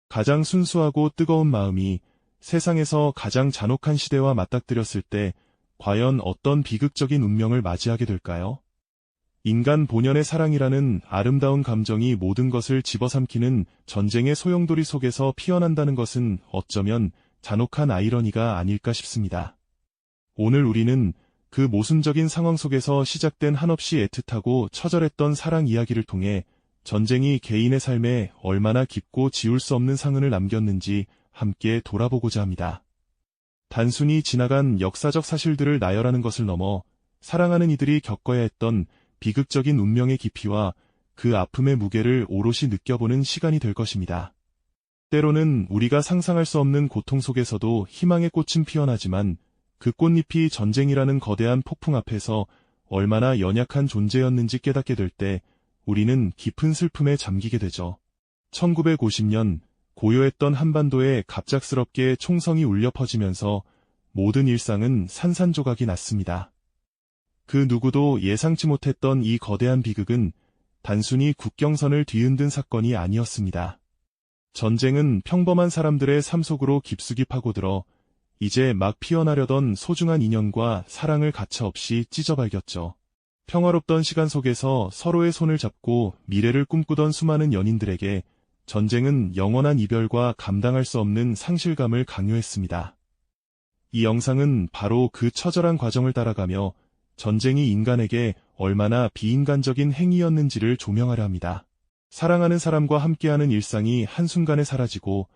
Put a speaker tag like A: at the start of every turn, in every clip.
A: 가장 순수하고 뜨거운 마음이 세상에서 가장 잔혹한 시대와 맞닥뜨렸을 때 과연 어떤 비극적인 운명을 맞이하게 될까요? 인간 본연의 사랑이라는 아름다운 감정이 모든 것을 집어삼키는 전쟁의 소용돌이 속에서 피어난다는 것은 어쩌면 잔혹한 아이러니가 아닐까 싶습니다. 오늘 우리는 그 모순적인 상황 속에서 시작된 한없이 애틋하고 처절했던 사랑 이야기를 통해 전쟁이 개인의 삶에 얼마나 깊고 지울 수 없는 상흔을 남겼는지 함께 돌아보고자 합니다. 단순히 지나간 역사적 사실들을 나열하는 것을 넘어 사랑하는 이들이 겪어야 했던 비극적인 운명의 깊이와 그 아픔의 무게를 오롯이 느껴보는 시간이 될 것입니다. 때로는 우리가 상상할 수 없는 고통 속에서도 희망의 꽃은 피어나지만 그 꽃잎이 전쟁이라는 거대한 폭풍 앞에서 얼마나 연약한 존재였는지 깨닫게 될 때 우리는 깊은 슬픔에 잠기게 되죠. 1950년 고요했던 한반도에 갑작스럽게 총성이 울려 퍼지면서 모든 일상은 산산조각이 났습니다. 그 누구도 예상치 못했던 이 거대한 비극은 단순히 국경선을 뒤흔든 사건이 아니었습니다. 전쟁은 평범한 사람들의 삶 속으로 깊숙이 파고들어 이제 막 피어나려던 소중한 인연과 사랑을 가차없이 찢어발겼죠. 평화롭던 시간 속에서 서로의 손을 잡고 미래를 꿈꾸던 수많은 연인들에게 전쟁은 영원한 이별과 감당할 수 없는 상실감을 강요했습니다. 이 영상은 바로 그 처절한 과정을 따라가며 전쟁이 인간에게 얼마나 비인간적인 행위였는지를 조명하려 합니다. 사랑하는 사람과 함께하는 일상이 한순간에 사라지고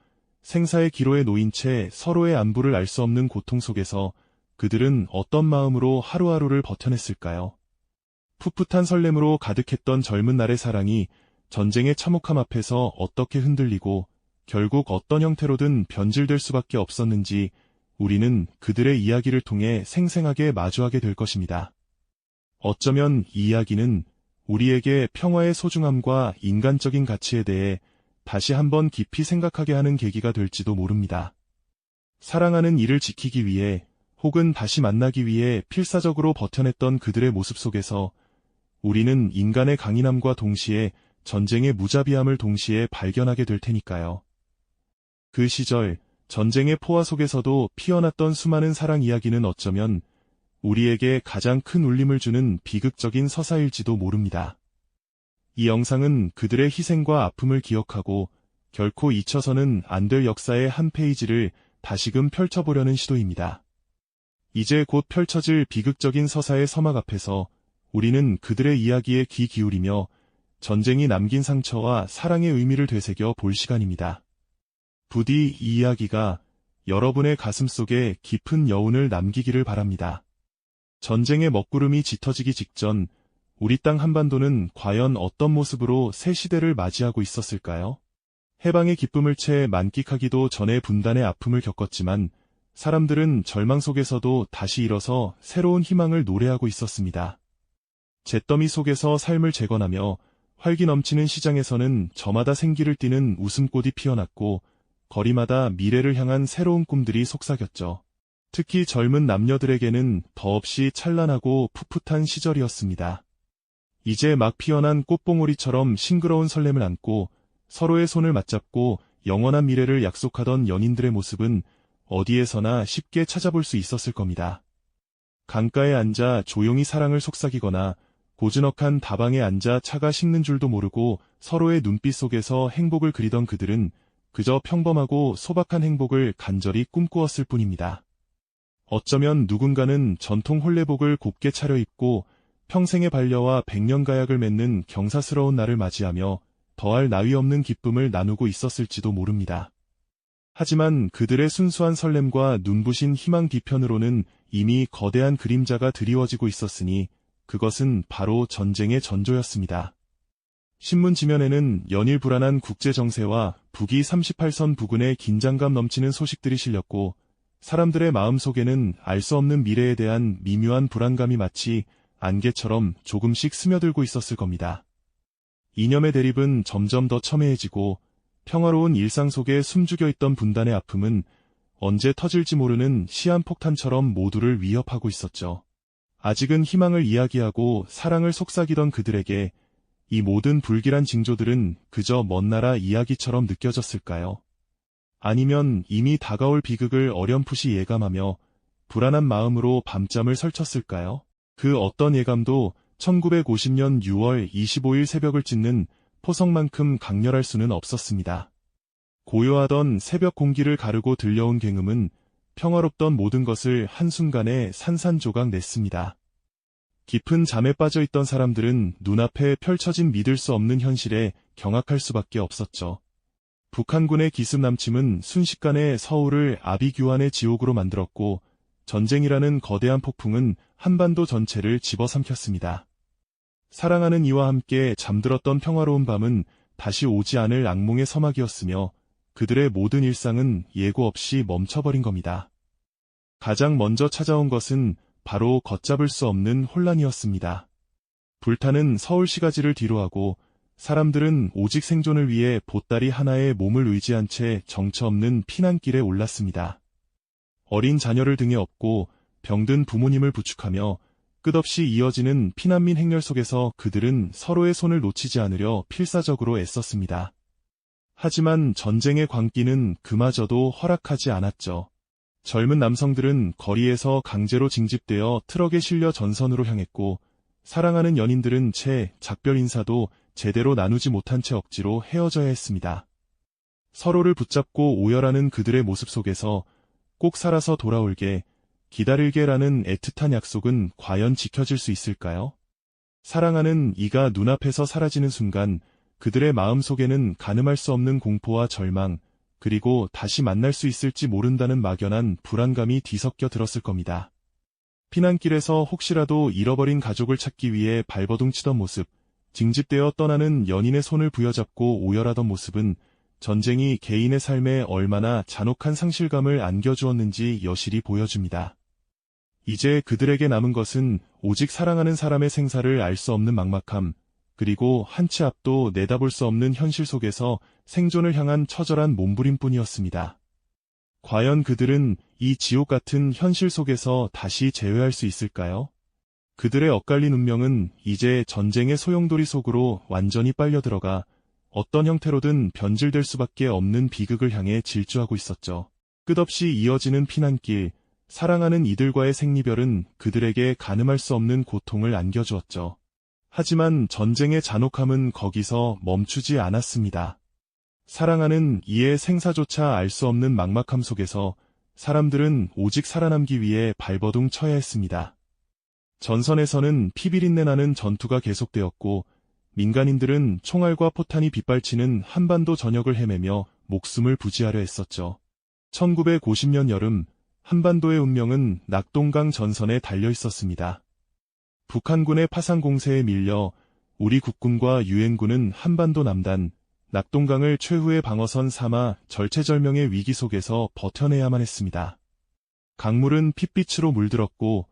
A: 생사의 기로에 놓인 채 서로의 안부를 알 수 없는 고통 속에서 그들은 어떤 마음으로 하루하루를 버텨냈을까요? 풋풋한 설렘으로 가득했던 젊은 날의 사랑이 전쟁의 참혹함 앞에서 어떻게 흔들리고 결국 어떤 형태로든 변질될 수밖에 없었는지 우리는 그들의 이야기를 통해 생생하게 마주하게 될 것입니다. 어쩌면 이 이야기는 우리에게 평화의 소중함과 인간적인 가치에 대해 다시 한번 깊이 생각하게 하는 계기가 될지도 모릅니다. 사랑하는 이를 지키기 위해 혹은 다시 만나기 위해 필사적으로 버텨냈던 그들의 모습 속에서 우리는 인간의 강인함과 동시에 전쟁의 무자비함을 동시에 발견하게 될 테니까요. 그 시절 전쟁의 포화 속에서도 피어났던 수많은 사랑 이야기는 어쩌면 우리에게 가장 큰 울림을 주는 비극적인 서사일지도 모릅니다. 이 영상은 그들의 희생과 아픔을 기억하고 결코 잊혀서는 안 될 역사의 한 페이지를 다시금 펼쳐보려는 시도입니다. 이제 곧 펼쳐질 비극적인 서사의 서막 앞에서 우리는 그들의 이야기에 귀 기울이며 전쟁이 남긴 상처와 사랑의 의미를 되새겨 볼 시간입니다. 부디 이 이야기가 여러분의 가슴 속에 깊은 여운을 남기기를 바랍니다. 전쟁의 먹구름이 짙어지기 직전 우리 땅 한반도는 과연 어떤 모습으로 새 시대를 맞이하고 있었을까요? 해방의 기쁨을 채 만끽하기도 전에 분단의 아픔을 겪었지만 사람들은 절망 속에서도 다시 일어서 새로운 희망을 노래하고 있었습니다. 잿더미 속에서 삶을 재건하며 활기 넘치는 시장에서는 저마다 생기를 띠는 웃음꽃이 피어났고 거리마다 미래를 향한 새로운 꿈들이 속삭였죠. 특히 젊은 남녀들에게는 더없이 찬란하고 풋풋한 시절이었습니다. 이제 막 피어난 꽃봉오리처럼 싱그러운 설렘을 안고 서로의 손을 맞잡고 영원한 미래를 약속하던 연인들의 모습은 어디에서나 쉽게 찾아볼 수 있었을 겁니다. 강가에 앉아 조용히 사랑을 속삭이거나 고즈넉한 다방에 앉아 차가 식는 줄도 모르고 서로의 눈빛 속에서 행복을 그리던 그들은 그저 평범하고 소박한 행복을 간절히 꿈꾸었을 뿐입니다. 어쩌면 누군가는 전통 혼례복을 곱게 차려입고 평생의 반려와 백년가약을 맺는 경사스러운 날을 맞이하며 더할 나위 없는 기쁨을 나누고 있었을지도 모릅니다. 하지만 그들의 순수한 설렘과 눈부신 희망 뒤편으로는 이미 거대한 그림자가 드리워지고 있었으니 그것은 바로 전쟁의 전조였습니다. 신문 지면에는 연일 불안한 국제정세와 북위 38선 부근의 긴장감 넘치는 소식들이 실렸고 사람들의 마음속에는 알 수 없는 미래에 대한 미묘한 불안감이 마치 안개처럼 조금씩 스며들고 있었을 겁니다. 이념의 대립은 점점 더 첨예해지고 평화로운 일상 속에 숨죽여 있던 분단의 아픔은 언제 터질지 모르는 시한폭탄처럼 모두를 위협하고 있었죠. 아직은 희망을 이야기하고 사랑을 속삭이던 그들에게 이 모든 불길한 징조들은 그저 먼 나라 이야기처럼 느껴졌을까요? 아니면 이미 다가올 비극을 어렴풋이 예감하며 불안한 마음으로 밤잠을 설쳤을까요? 그 어떤 예감도 1950년 6월 25일 새벽을 찢는 포성만큼 강렬할 수는 없었습니다. 고요하던 새벽 공기를 가르고 들려온 굉음은 평화롭던 모든 것을 한순간에 산산조각 냈습니다. 깊은 잠에 빠져있던 사람들은 눈앞에 펼쳐진 믿을 수 없는 현실에 경악할 수밖에 없었죠. 북한군의 기습남침은 순식간에 서울을 아비규환의 지옥으로 만들었고 전쟁이라는 거대한 폭풍은 한반도 전체를 집어삼켰습니다. 사랑하는 이와 함께 잠들었던 평화로운 밤은 다시 오지 않을 악몽의 서막이었으며 그들의 모든 일상은 예고 없이 멈춰버린 겁니다. 가장 먼저 찾아온 것은 바로 걷잡을 수 없는 혼란이었습니다. 불타는 서울시가지를 뒤로하고 사람들은 오직 생존을 위해 보따리 하나에 몸을 의지한 채 정처 없는 피난길에 올랐습니다. 어린 자녀를 등에 업고 병든 부모님을 부축하며 끝없이 이어지는 피난민 행렬 속에서 그들은 서로의 손을 놓치지 않으려 필사적으로 애썼습니다. 하지만 전쟁의 광기는 그마저도 허락하지 않았죠. 젊은 남성들은 거리에서 강제로 징집되어 트럭에 실려 전선으로 향했고 사랑하는 연인들은 채 작별 인사도 제대로 나누지 못한 채 억지로 헤어져야 했습니다. 서로를 붙잡고 오열하는 그들의 모습 속에서 꼭 살아서 돌아올게, 기다릴게라는 애틋한 약속은 과연 지켜질 수 있을까요? 사랑하는 이가 눈앞에서 사라지는 순간 그들의 마음속에는 가늠할 수 없는 공포와 절망, 그리고 다시 만날 수 있을지 모른다는 막연한 불안감이 뒤섞여 들었을 겁니다. 피난길에서 혹시라도 잃어버린 가족을 찾기 위해 발버둥 치던 모습, 징집되어 떠나는 연인의 손을 부여잡고 오열하던 모습은 전쟁이 개인의 삶에 얼마나 잔혹한 상실감을 안겨주었는지 여실히 보여줍니다. 이제 그들에게 남은 것은 오직 사랑하는 사람의 생사를 알 수 없는 막막함, 그리고 한 치 앞도 내다볼 수 없는 현실 속에서 생존을 향한 처절한 몸부림뿐이었습니다. 과연 그들은 이 지옥 같은 현실 속에서 다시 재회할 수 있을까요? 그들의 엇갈린 운명은 이제 전쟁의 소용돌이 속으로 완전히 빨려들어가 어떤 형태로든 변질될 수밖에 없는 비극을 향해 질주하고 있었죠. 끝없이 이어지는 피난길, 사랑하는 이들과의 생리별은 그들에게 가늠할 수 없는 고통을 안겨주었죠. 하지만 전쟁의 잔혹함은 거기서 멈추지 않았습니다. 사랑하는 이의 생사조차 알 수 없는 막막함 속에서 사람들은 오직 살아남기 위해 발버둥 쳐야 했습니다. 전선에서는 피비린내 나는 전투가 계속되었고 민간인들은 총알과 포탄이 빗발치는 한반도 전역을 헤매며 목숨을 부지하려 했었죠. 1950년 여름, 한반도의 운명은 낙동강 전선에 달려 있었습니다. 북한군의 파상 공세에 밀려 우리 국군과 유엔군은 한반도 남단, 낙동강을 최후의 방어선 삼아 절체절명의 위기 속에서 버텨내야만 했습니다. 강물은 핏빛으로 물들었고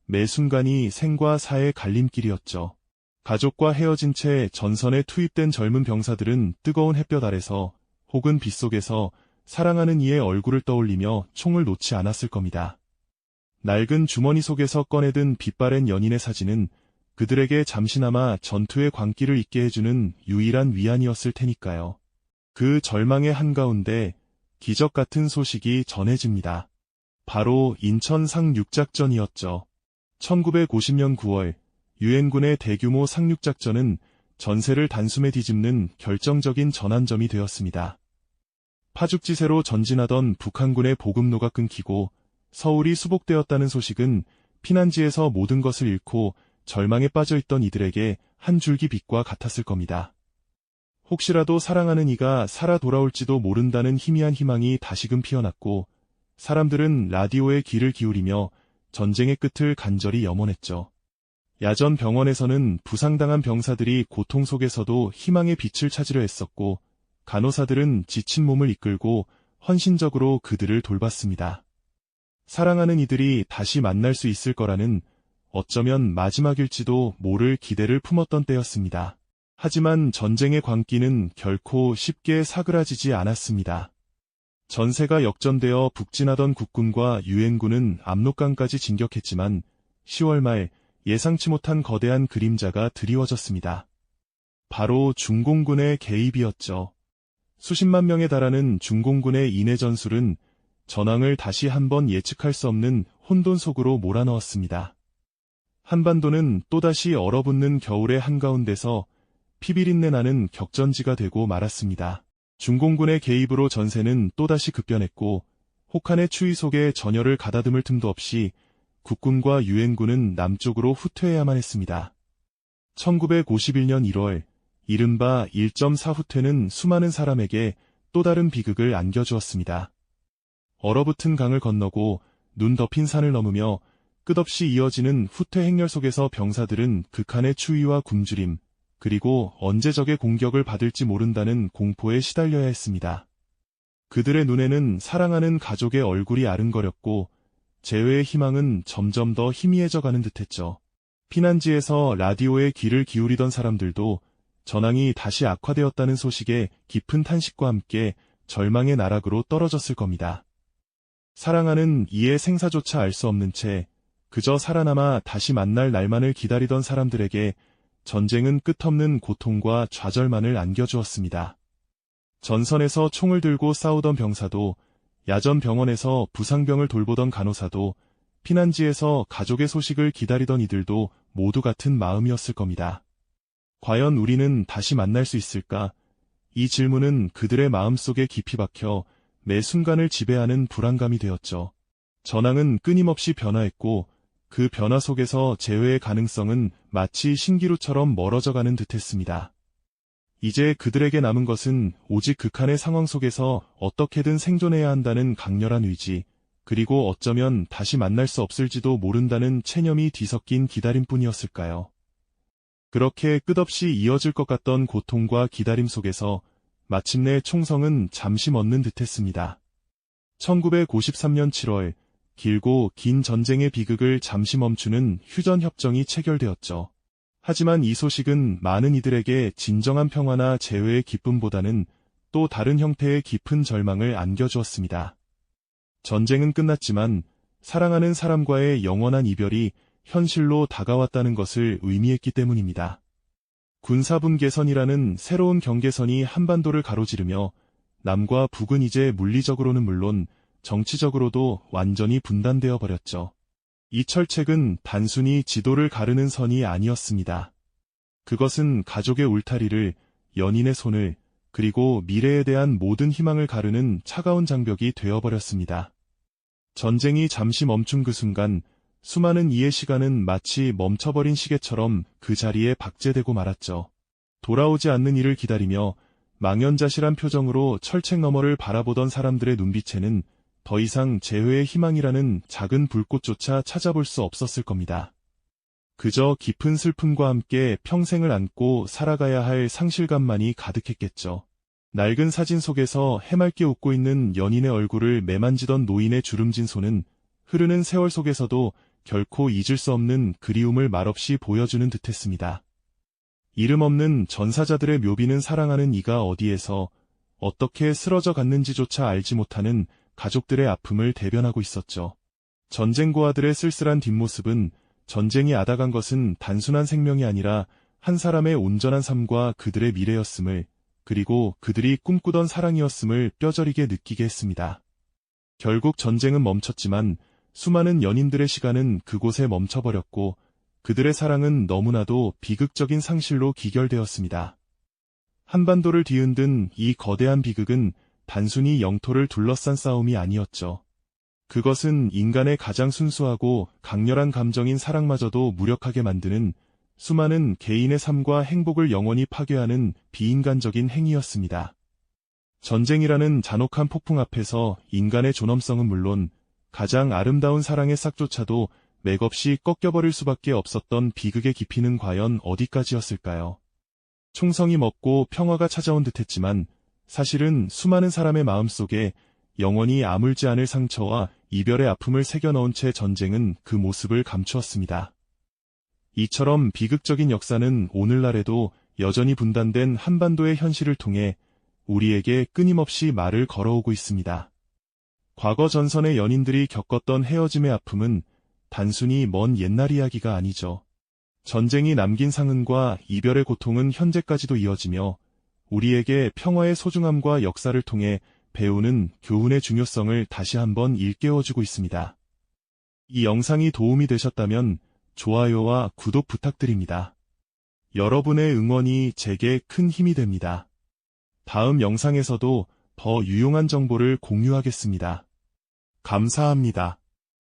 A: 매 순간이 생과 사의 갈림길이었죠. 가족과 헤어진 채 전선에 투입된 젊은 병사들은 뜨거운 햇볕 아래서 혹은 빗 속에서 사랑하는 이의 얼굴을 떠올리며 총을 놓지 않았을 겁니다. 낡은 주머니 속에서 꺼내든 빛바랜 연인의 사진은 그들에게 잠시나마 전투의 광기를 잊게 해주는 유일한 위안이었을 테니까요. 그 절망의 한가운데 기적 같은 소식이 전해집니다. 바로 인천 상륙작전이었죠. 1950년 9월 유엔군의 대규모 상륙작전은 전세를 단숨에 뒤집는 결정적인 전환점이 되었습니다. 파죽지세로 전진하던 북한군의 보급로가 끊기고 서울이 수복되었다는 소식은 피난지에서 모든 것을 잃고 절망에 빠져있던 이들에게 한 줄기 빛과 같았을 겁니다. 혹시라도 사랑하는 이가 살아 돌아올지도 모른다는 희미한 희망이 다시금 피어났고 사람들은 라디오에 귀를 기울이며 전쟁의 끝을 간절히 염원했죠. 야전 병원에서는 부상당한 병사들이 고통 속에서도 희망의 빛을 찾으려 했었고 간호사들은 지친 몸을 이끌고 헌신적으로 그들을 돌봤습니다. 사랑하는 이들이 다시 만날 수 있을 거라는 어쩌면 마지막일지도 모를 기대를 품었던 때였습니다. 하지만 전쟁의 광기는 결코 쉽게 사그라지지 않았습니다. 전세가 역전되어 북진하던 국군과 유엔군은 압록강까지 진격했지만 10월 말 예상치 못한 거대한 그림자가 드리워졌습니다. 바로 중공군의 개입이었죠. 수십만 명에 달하는 중공군의 인해 전술은 전황을 다시 한번 예측할 수 없는 혼돈 속으로 몰아넣었습니다. 한반도는 또다시 얼어붙는 겨울의 한가운데서 피비린내 나는 격전지가 되고 말았습니다. 중공군의 개입으로 전세는 또다시 급변했고 혹한의 추위 속에 전열을 가다듬을 틈도 없이 국군과 유엔군은 남쪽으로 후퇴해야만 했습니다. 1951년 1월 이른바 1.4 후퇴는 수많은 사람에게 또 다른 비극을 안겨주었습니다. 얼어붙은 강을 건너고 눈 덮인 산을 넘으며 끝없이 이어지는 후퇴 행렬 속에서 병사들은 극한의 추위와 굶주림, 그리고 언제 적의 공격을 받을지 모른다는 공포에 시달려야 했습니다. 그들의 눈에는 사랑하는 가족의 얼굴이 아른거렸고 재회의 희망은 점점 더 희미해져 가는 듯했죠. 피난지에서 라디오에 귀를 기울이던 사람들도 전황이 다시 악화되었다는 소식에 깊은 탄식과 함께 절망의 나락으로 떨어졌을 겁니다. 사랑하는 이의 생사조차 알 수 없는 채 그저 살아남아 다시 만날 날만을 기다리던 사람들에게 전쟁은 끝없는 고통과 좌절만을 안겨주었습니다. 전선에서 총을 들고 싸우던 병사도, 야전 병원에서 부상병을 돌보던 간호사도, 피난지에서 가족의 소식을 기다리던 이들도 모두 같은 마음이었을 겁니다. 과연 우리는 다시 만날 수 있을까? 이 질문은 그들의 마음속에 깊이 박혀 매 순간을 지배하는 불안감이 되었죠. 전황은 끊임없이 변화했고 그 변화 속에서 재회의 가능성은 마치 신기루처럼 멀어져가는 듯했습니다. 이제 그들에게 남은 것은 오직 극한의 상황 속에서 어떻게든 생존해야 한다는 강렬한 의지, 그리고 어쩌면 다시 만날 수 없을지도 모른다는 체념이 뒤섞인 기다림뿐이었을까요? 그렇게 끝없이 이어질 것 같던 고통과 기다림 속에서 마침내 총성은 잠시 멎는 듯했습니다. 1953년 7월, 길고 긴 전쟁의 비극을 잠시 멈추는 휴전협정이 체결되었죠. 하지만 이 소식은 많은 이들에게 진정한 평화나 재회의 기쁨보다는 또 다른 형태의 깊은 절망을 안겨주었습니다. 전쟁은 끝났지만 사랑하는 사람과의 영원한 이별이 현실로 다가왔다는 것을 의미했기 때문입니다. 군사분 개선이라는 새로운 경계선이 한반도를 가로지르며 남과 북은 이제 물리적으로는 물론 정치적으로도 완전히 분단되어 버렸죠. 이 철책은 단순히 지도를 가르는 선이 아니었습니다. 그것은 가족의 울타리를, 연인의 손을, 그리고 미래에 대한 모든 희망을 가르는 차가운 장벽이 되어버렸습니다. 전쟁이 잠시 멈춘 그 순간 수많은 이의 시간은 마치 멈춰버린 시계처럼 그 자리에 박제되고 말았죠. 돌아오지 않는 이를 기다리며 망연자실한 표정으로 철책 너머를 바라보던 사람들의 눈빛에는 더 이상 재회의 희망이라는 작은 불꽃조차 찾아볼 수 없었을 겁니다. 그저 깊은 슬픔과 함께 평생을 안고 살아가야 할 상실감만이 가득했겠죠. 낡은 사진 속에서 해맑게 웃고 있는 연인의 얼굴을 매만지던 노인의 주름진 손은 흐르는 세월 속에서도 결코 잊을 수 없는 그리움을 말없이 보여주는 듯했습니다. 이름 없는 전사자들의 묘비는 사랑하는 이가 어디에서 어떻게 쓰러져 갔는지조차 알지 못하는 가족들의 아픔을 대변하고 있었죠. 전쟁 고아들의 쓸쓸한 뒷모습은 전쟁이 앗아간 것은 단순한 생명이 아니라 한 사람의 온전한 삶과 그들의 미래였음을, 그리고 그들이 꿈꾸던 사랑이었음을 뼈저리게 느끼게 했습니다. 결국 전쟁은 멈췄지만 수많은 연인들의 시간은 그곳에 멈춰버렸고 그들의 사랑은 너무나도 비극적인 상실로 기결되었습니다. 한반도를 뒤흔든 이 거대한 비극은 단순히 영토를 둘러싼 싸움이 아니었죠. 그것은 인간의 가장 순수하고 강렬한 감정인 사랑마저도 무력하게 만드는 수많은 개인의 삶과 행복을 영원히 파괴하는 비인간적인 행위였습니다. 전쟁이라는 잔혹한 폭풍 앞에서 인간의 존엄성은 물론 가장 아름다운 사랑의 싹조차도 맥없이 꺾여버릴 수밖에 없었던 비극의 깊이는 과연 어디까지였을까요? 총성이 멎고 평화가 찾아온 듯했지만 사실은 수많은 사람의 마음속에 영원히 아물지 않을 상처와 이별의 아픔을 새겨넣은 채 전쟁은 그 모습을 감추었습니다. 이처럼 비극적인 역사는 오늘날에도 여전히 분단된 한반도의 현실을 통해 우리에게 끊임없이 말을 걸어오고 있습니다. 과거 전선의 연인들이 겪었던 헤어짐의 아픔은 단순히 먼 옛날 이야기가 아니죠. 전쟁이 남긴 상흔과 이별의 고통은 현재까지도 이어지며 우리에게 평화의 소중함과 역사를 통해 배우는 교훈의 중요성을 다시 한번 일깨워주고 있습니다. 이 영상이 도움이 되셨다면 좋아요와 구독 부탁드립니다. 여러분의 응원이 제게 큰 힘이 됩니다. 다음 영상에서도 더 유용한 정보를 공유하겠습니다. 감사합니다.